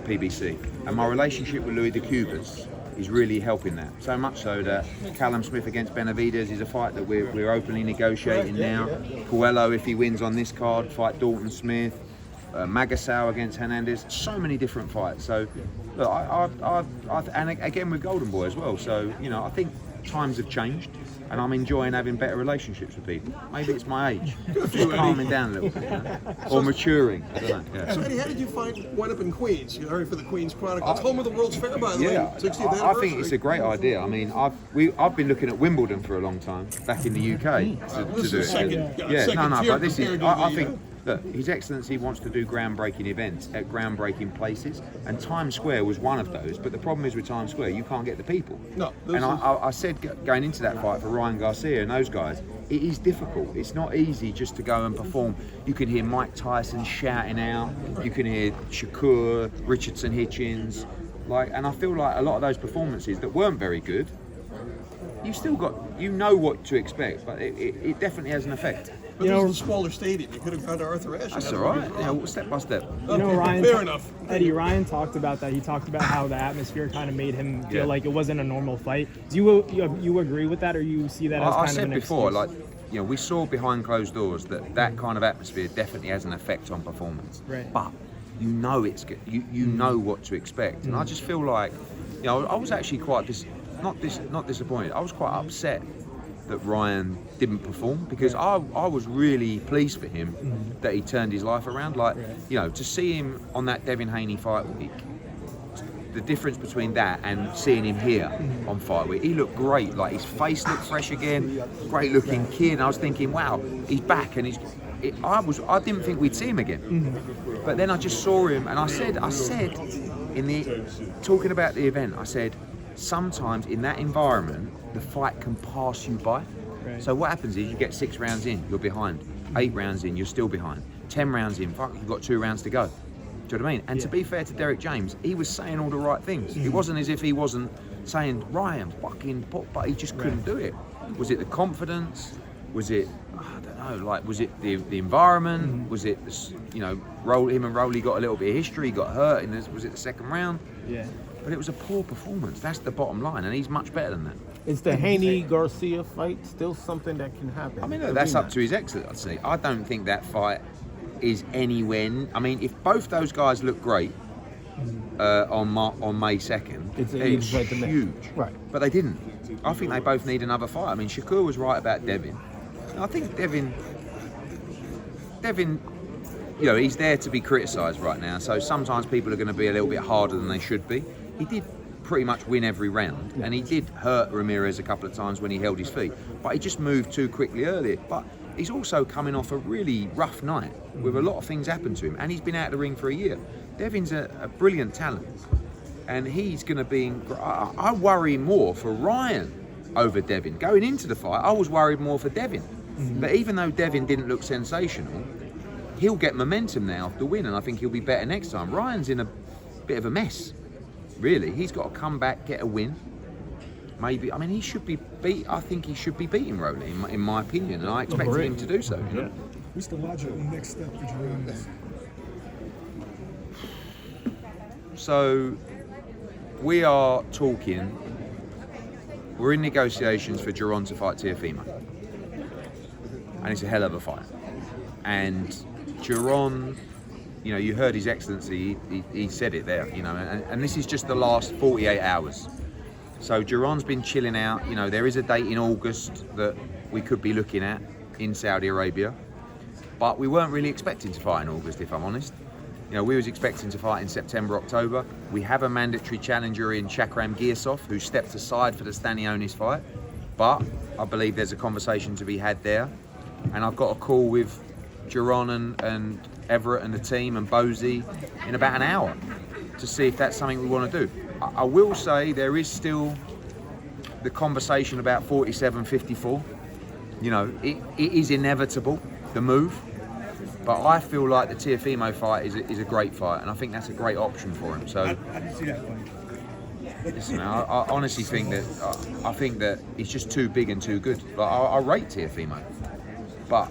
PBC, and my relationship with Louis de Cubas is really helping that. So much so that Callum Smith against Benavides is a fight that we're openly negotiating now. Coelho, if he wins on this card, fight Dalton Smith. Magasau against Hernandez. So many different fights. So look, and again with Golden Boy as well. So I think times have changed, and I'm enjoying having better relationships with people. Maybe it's my age, just calming down a little bit, or maturing. I don't know. Yeah. So Eddie, how did you wind up in Queens? You're hurrying for the Queens Chronicle. It's home of the World's Fair, by the way. 60th anniversary. I think it's a great idea. I mean, I've been looking at Wimbledon for a long time back in the UK to do it. But this is I think. Look, His Excellency wants to do groundbreaking events at groundbreaking places, and Times Square was one of those. But the problem is with Times Square, you can't get the people. No. And I said going into that fight for Ryan Garcia and those guys, it is difficult. It's not easy just to go and perform. You can hear Mike Tyson shouting out. You can hear Shakur, Richardson, Hitchens, and I feel like a lot of those performances that weren't very good, you still got, what to expect, but it definitely has an effect. But this is a smaller stadium. You could have gone to Arthur Ashe. That's all right. Step by step. Ryan. Fair enough. Eddie, Ryan talked about that. He talked about how the atmosphere kind of made him feel like it wasn't a normal fight. Do you agree with that, or you see that as kind of an excuse? I said before, we saw behind closed doors that kind of atmosphere definitely has an effect on performance. Right. But it's good. You know what to expect, and I just feel like, I was actually quite not disappointed. I was quite upset that Ryan didn't perform, because I was really pleased for him that he turned his life around. To see him on that Devin Haney fight week, the difference between that and seeing him here on fight week, he looked great. His face looked fresh again, great looking kid. And I was thinking, wow, he's back, and I didn't think we'd see him again. But then I just saw him, and I said talking about the event, I said, sometimes in that environment, the fight can pass you by. Right. So what happens is you get 6 rounds in, you're behind. 8 rounds in, you're still behind. 10 rounds in, you've got 2 rounds to go. Do you know what I mean? And to be fair to Derek James, he was saying all the right things. It wasn't as if he wasn't saying, Ryan, fucking pop, but he just couldn't do it. Was it the confidence? Was it, I don't know, was it the environment? Was it, him and Rowley got a little bit of history, got hurt, was it the second round? Yeah. But it was a poor performance. That's the bottom line, and he's much better than that. Is the Haney-Garcia fight still something that can happen? I mean, look, that's up to His Excellency. I don't think that fight is anywhere. I mean, if both those guys look great on May 2nd, it's huge. Right. But they didn't. I think they both need another fight. I mean, Shakur was right about Devin. I think Devin, he's there to be criticised right now. So sometimes people are going to be a little bit harder than they should be. He did pretty much win every round, and he did hurt Ramirez a couple of times when he held his feet, but he just moved too quickly earlier. But he's also coming off a really rough night with a lot of things happened to him, and he's been out of the ring for a year. Devin's a brilliant talent, and he's going to be I worry more for Ryan over Devin. Going into the fight, I was worried more for Devin. But even though Devin didn't look sensational, he'll get momentum now after the win, and I think he'll be better next time. Ryan's in a bit of a mess. Really, he's got to come back, get a win. Maybe, I mean, he should be beat. I think he should be beating Rowley, in my opinion, and I expected him to do so. What's the logical next step for Jerome? So, we are talking. We're in negotiations for Jerome to fight Teofimo, and it's a hell of a fight. And Jerome, you heard His Excellency, he said it there, and this is just the last 48 hours. So Jerome's been chilling out. There is a date in August that we could be looking at in Saudi Arabia, but we weren't really expecting to fight in August, if I'm honest. We was expecting to fight in September, October. We have a mandatory challenger in Shakram Giasov, who stepped aside for the Stanionis fight, but I believe there's a conversation to be had there, and I've got a call with Jerome and Everett and the team and Bosey in about an hour to see if that's something we want to do. I will say there is still the conversation about 47-54. It is inevitable, the move, but I feel like the Teofimo fight is a great fight, and I think that's a great option for him. So I can see that fight. Listen, I honestly think that he's just too big and too good. I rate Teofimo, but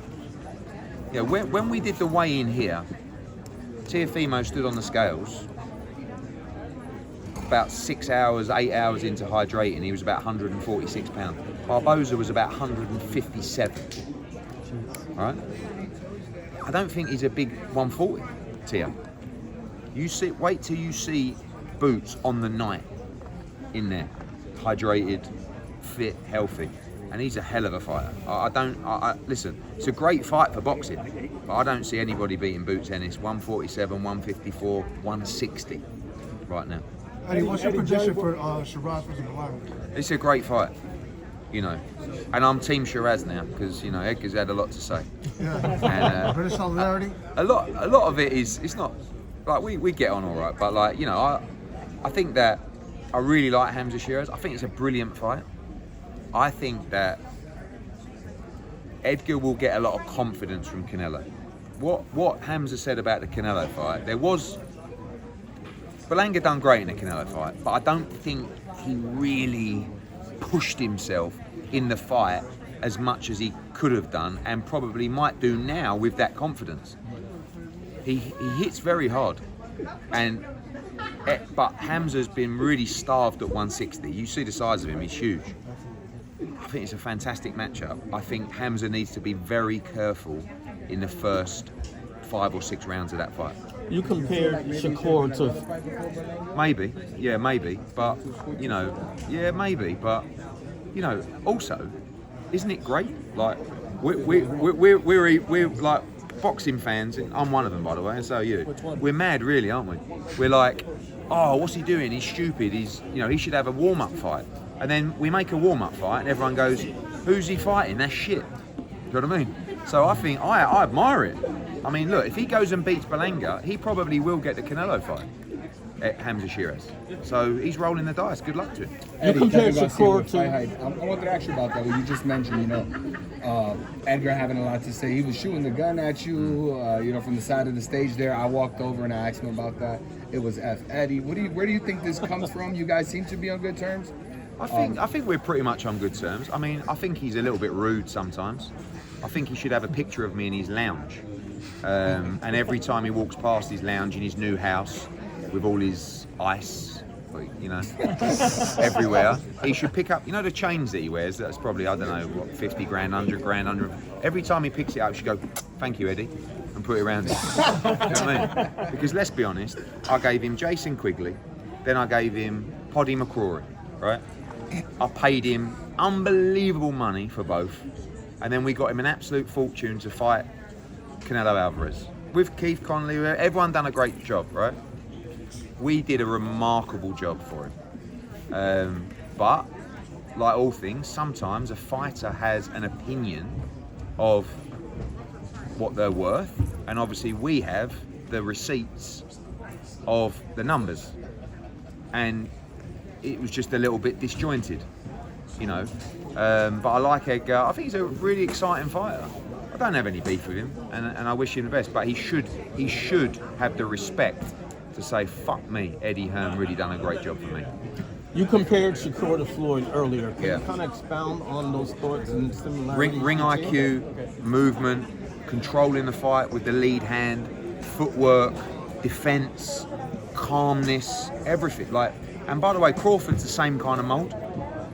when we did the weigh-in here, Teofimo stood on the scales about 6 hours, 8 hours into hydrating, he was about 146 pounds. Barboza was about 157. All right? I don't think he's a big 140 tier. Wait till you see Boots on the night in there, hydrated, fit, healthy, and he's a hell of a fighter. Listen, it's a great fight for boxing, but I don't see anybody beating Boots Ennis 147, 154, 160 right now. Eddie, what's your prediction for Shiraz versus Berlanga? It's a great fight, you know, and I'm Team Shiraz now because, you know, Edgar's had a lot to say. Yeah. And, British solidarity. a lot of it is, it's not like we get on all right, but like, you know, I think that I really like Hamza Shiraz. I think it's a brilliant fight. I think that Edgar will get a lot of confidence from Canelo. What Hamza said about the Canelo fight, Berlanga done great in the Canelo fight, but I don't think he really pushed himself in the fight as much as he could have done and probably might do now with that confidence. He hits very hard, but Hamza's been really starved at 160. You see the size of him, he's huge. I think it's a fantastic matchup. I think Hamza needs to be very careful in the first 5 or 6 rounds of that fight. You compared Shakur to... Maybe, but, you know, also, isn't it great? Like, we're like boxing fans, and I'm one of them, by the way, and so are you. We're mad, really, aren't we? We're like, oh, what's he doing? He's stupid. He should have a warm-up fight. And then we make a warm-up fight, and everyone goes, who's he fighting? That's shit. You know what I mean? So I think I admire it. I mean, look, if he goes and beats Berlanga, he probably will get the Canelo fight at Hamza Shiraz. So he's rolling the dice. Good luck to him. You compared Shakur to... I wanted to ask you about that. What you just mentioned, you know, Edgar having a lot to say. He was shooting the gun at you, you know, from the side of the stage there. I walked over and I asked him about that. It was F. Eddie. Where do you think this comes from? You guys seem to be on good terms. I think we're pretty much on good terms. I mean, I think he's a little bit rude sometimes. I think he should have a picture of me in his lounge. And every time he walks past his lounge in his new house with all his ice, you know, everywhere, he should pick up, you know, the chains that he wears. That's probably, I don't know, what, 50 grand, 100 grand, 100. Every time he picks it up, he should go, thank you, Eddie, and put it around him. You know what I mean? Because let's be honest, I gave him Jason Quigley, then I gave him Poddy McCrory, right? I paid him unbelievable money for both, and then we got him an absolute fortune to fight Canelo Alvarez. With Keith Conley, everyone done a great job, right? We did a remarkable job for him. But, like all things, sometimes a fighter has an opinion of what they're worth, and obviously we have the receipts of the numbers. And it was just a little bit disjointed, you know. But I like Edgar. I think he's a really exciting fighter. I don't have any beef with him, and I wish him the best. But he should have the respect to say, "Fuck me, Eddie Hearn really done a great job for me." You compared Shakur to Floyd earlier. Can Yeah. you kind of expound on those thoughts and similarities? Ring IQ, movement, controlling the fight with the lead hand, footwork, defense, calmness, everything. Like. And by the way, Crawford's the same kind of mould.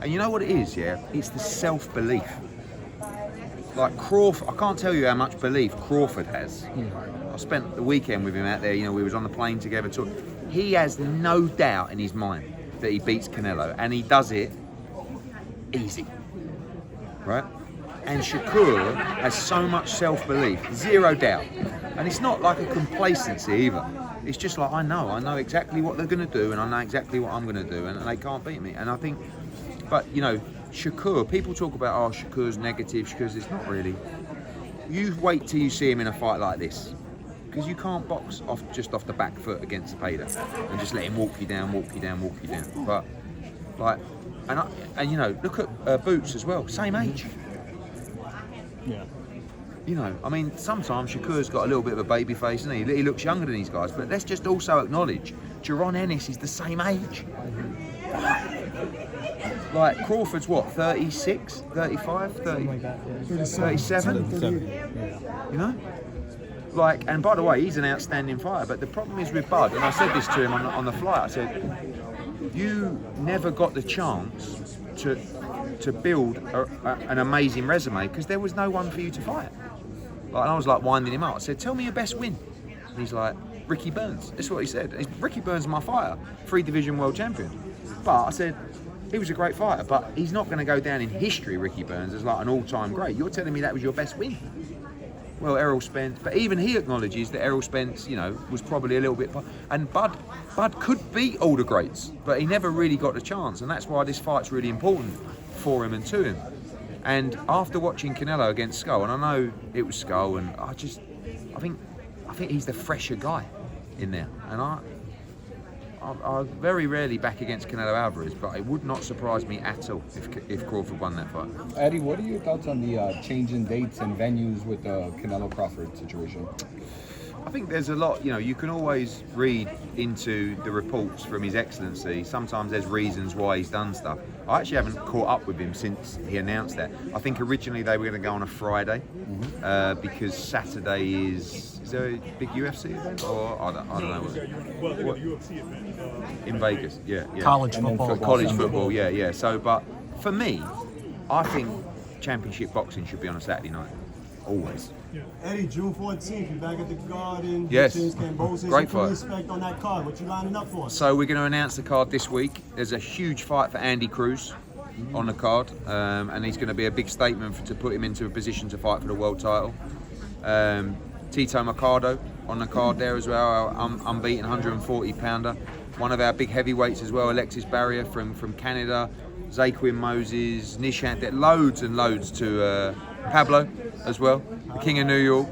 And you know what it is, yeah? It's the self-belief. Like Crawford, I can't tell you how much belief Crawford has. I spent the weekend with him out there, you know, we was on the plane together. He has no doubt in his mind that he beats Canelo, and he does it easy, right? And Shakur has so much self-belief, 0 doubt. And it's not like a complacency either. It's just like, I know exactly what they're going to do, and I know exactly what I'm going to do, and they can't beat me. And I think, but you know, Shakur, people talk about, oh, Shakur's negative, it's not really. You wait till you see him in a fight like this, because you can't box just off the back foot against Zepeda and just let him walk you down. But, like, and you know, look at Boots as well, same age. Yeah. You know, I mean, sometimes Shakur's got a little bit of a baby face, isn't he? He looks younger than these guys, but let's just also acknowledge Jaron Ennis is the same age. Like, Crawford's what, 36, 35, 30, like that, yeah. 37? You know? Like, and by the way, he's an outstanding fighter, but the problem is with Bud, and I said this to him on the flight, I said, you never got the chance to build an amazing resume because there was no one for you to fight. Like, and I was like winding him up. I said, tell me your best win. And he's like, Ricky Burns. That's what he said. Ricky Burns is my fighter, 3-division world champion. But I said, he was a great fighter, but he's not going to go down in history, Ricky Burns, as like an all-time great. You're telling me that was your best win? Well, Errol Spence, but even he acknowledges that Errol Spence, you know, was probably a little bit... And Bud could beat all the greats, but he never really got the chance, and that's why this fight's really important for him and to him. And after watching Canelo against Skull, and I know it was Skull, and I think he's the fresher guy in there, and I very rarely back against Canelo Alvarez, but it would not surprise me at all if Crawford won that fight. Eddie, what are your thoughts on the change in dates and venues with the Canelo Crawford situation? I think there's a lot, you know, you can always read into the reports from His Excellency. Sometimes there's reasons why he's done stuff. I actually haven't caught up with him since he announced that. I think originally they were going to go on a Friday because Saturday is there a big UFC event? Or I don't know. What? UFC event. In Vegas, yeah. College football. College football, yeah. So, but for me, I think championship boxing should be on a Saturday night. Always. Eddie, June 14th, you back at the Garden. Yes. Great Great fight. What expect on that card? What you lining up for? So we're going to announce the card this week. There's a huge fight for Andy Cruz on the card, and he's going to be a big statement to put him into a position to fight for the world title. Tito Mercado on the card there as well, our unbeaten 140-pounder. One of our big heavyweights as well, Alexis Barrier from Canada. Zaquin Moses, Nishant, loads and loads to Pablo as well, the King of New York.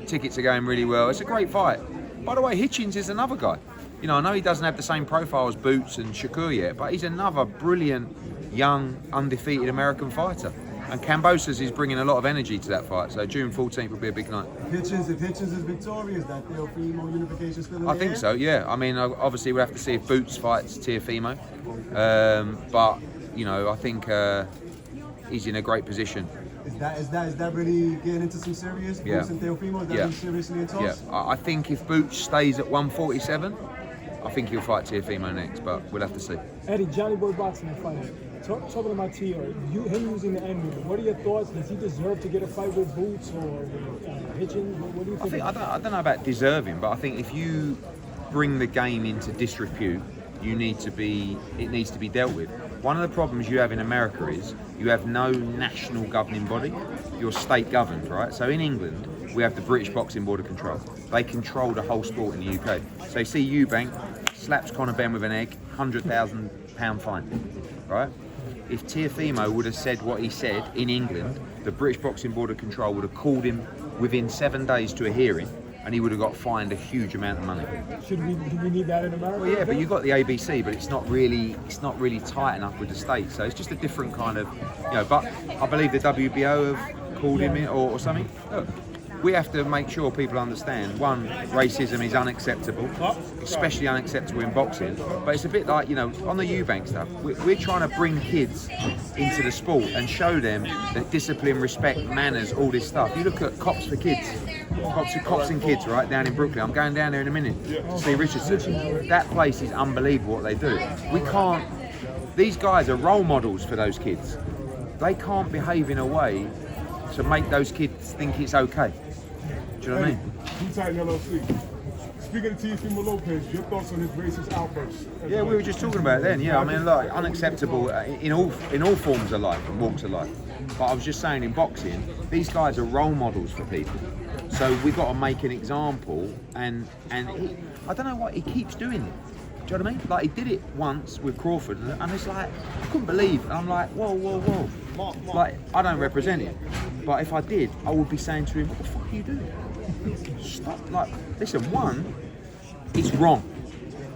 Tickets are going really well. It's a great fight. By the way, Hitchens is another guy. You know, I know he doesn't have the same profile as Boots and Shakur yet, but he's another brilliant, young, undefeated American fighter. And Kambosos is bringing a lot of energy to that fight, so June 14th will be a big night. If Hitchens is victorious, that Teofimo unification still in the I think air? so, yeah. I mean, obviously we'll have to see if Boots fights Teofimo, but you know, I think he's in a great position. Is that really getting into some serious? Yeah. Boots and Teofimo, is that really seriously in talks? Yeah, I think if Boots stays at 147, I think he'll fight Teofimo next, but we'll have to see. Eddie, Johnny Boy Boxing fight. Talking about T.O., him using the N-word, what are your thoughts? Does he deserve to get a fight with Boots or with Hitchens? What do you think? I don't know about deserving, but I think if you bring the game into disrepute, it needs to be dealt with. One of the problems you have in America is you have no national governing body. You're state governed, right? So in England, we have the British Boxing Board of Control. They control the whole sport in the UK. So you see Eubank slaps Conor Benn with an egg, £100,000 fine, right? If Teofimo would have said what he said in England, the British Boxing Board of Control would have called him within 7 days to a hearing, and he would have got fined a huge amount of money. Do we need that in America? Well, yeah, but you've got the ABC, but it's not really tight enough with the states. So it's just a different kind of, you know. But I believe the WBO have called him in or something. Look, we have to make sure people understand, one, racism is unacceptable, especially unacceptable in boxing. But it's a bit like, you know, on the Eubank stuff, we're trying to bring kids into the sport and show them that discipline, respect, manners, all this stuff. You look at Cops for Kids, Cops and Kids, right, down in Brooklyn. I'm going down there in a minute to see Richardson. That place is unbelievable what they do. These guys are role models for those kids. They can't behave in a way to make those kids think it's okay. Do you know what I mean? T-Titan LLC. Speaking of Teofimo Lopez, your thoughts on his racist outbursts? Yeah, we were just talking about it then. Yeah, I mean, look, unacceptable in all forms of life and walks of life. But I was just saying, in boxing, these guys are role models for people. So we've got to make an example, and I don't know what he keeps doing it. Do you know what I mean? Like, he did it once with Crawford, and it's like, I couldn't believe it. And I'm like, whoa. Like, I don't represent him. But if I did, I would be saying to him, what the fuck are you doing? Stop. Like, listen, one, it's wrong.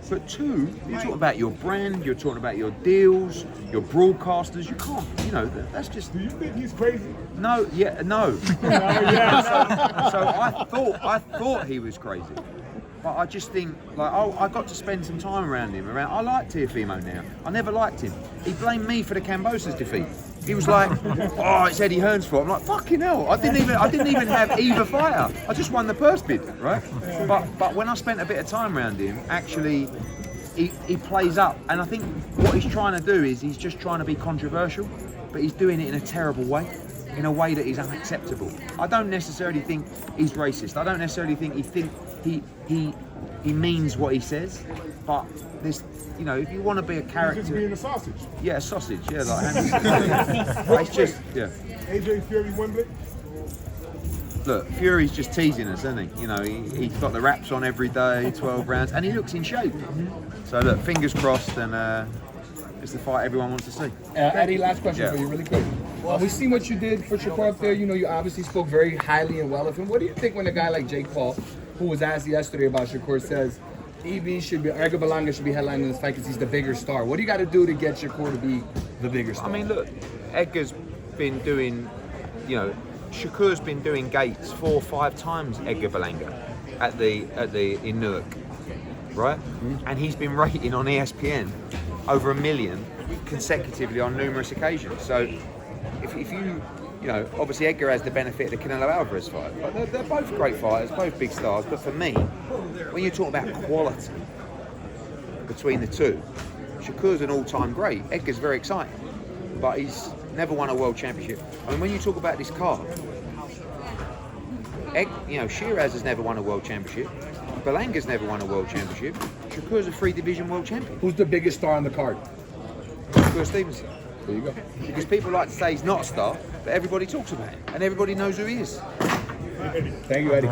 But two, you're talking about your brand, you're talking about your deals, your broadcasters. You can't, you know, that's just... Do you think he's crazy? No, yeah, no. So I thought he was crazy. But I just think, like, I got to spend some time around him. I like Teofimo now. I never liked him. He blamed me for the Kambosos defeat. He was like, "Oh, it's Eddie Hearn's fault." I'm like, "Fucking hell! I didn't even have either fighter. I just won the purse bid, right?" But when I spent a bit of time around him, actually, he plays up, and I think what he's trying to do is he's just trying to be controversial, but he's doing it in a terrible way, in a way that is unacceptable. I don't necessarily think he's racist. I don't necessarily think he means what he says, but this, you know, if you want to be a character, He's just being a sausage. yeah, a sausage, yeah, like Hamilton. It's just, yeah. AJ Fury Wembley. Look, Fury's just teasing us, isn't he? You know, he's got the wraps on every day, 12 rounds, and he looks in shape. So look, fingers crossed, and it's the fight everyone wants to see. Eddie, last question Yeah. for you, really quick. We've seen what you did for Shakur up there. You know, you obviously spoke very highly and well of him. What do you think when a guy like Jake Paul, who was asked yesterday about Shakur, says EB should be, Edgar Berlanga should be headlining this fight because he's the bigger star? What do you got to do to get Shakur to be the bigger star? I mean, look, Edgar's been doing, you know, Shakur's been doing gates 4 or 5 times Edgar Berlanga in Newark, right? And he's been rating on ESPN over 1 million consecutively on numerous occasions. So if you know, obviously Edgar has the benefit of the Canelo Alvarez fight, but they're both great fighters, both big stars. But for me, when you talk about quality between the two, Shakur's an all-time great. Edgar's very exciting, but he's never won a world championship. I mean, when you talk about this card, you know, Shiraz has never won a world championship. Berlanga's never won a world championship. Shakur's a 3-division world champion. Who's the biggest star on the card? Shakur Stevenson. There you go. Because people like to say he's not a star, but everybody talks about him, and everybody knows who he is. Thank you, Eddie.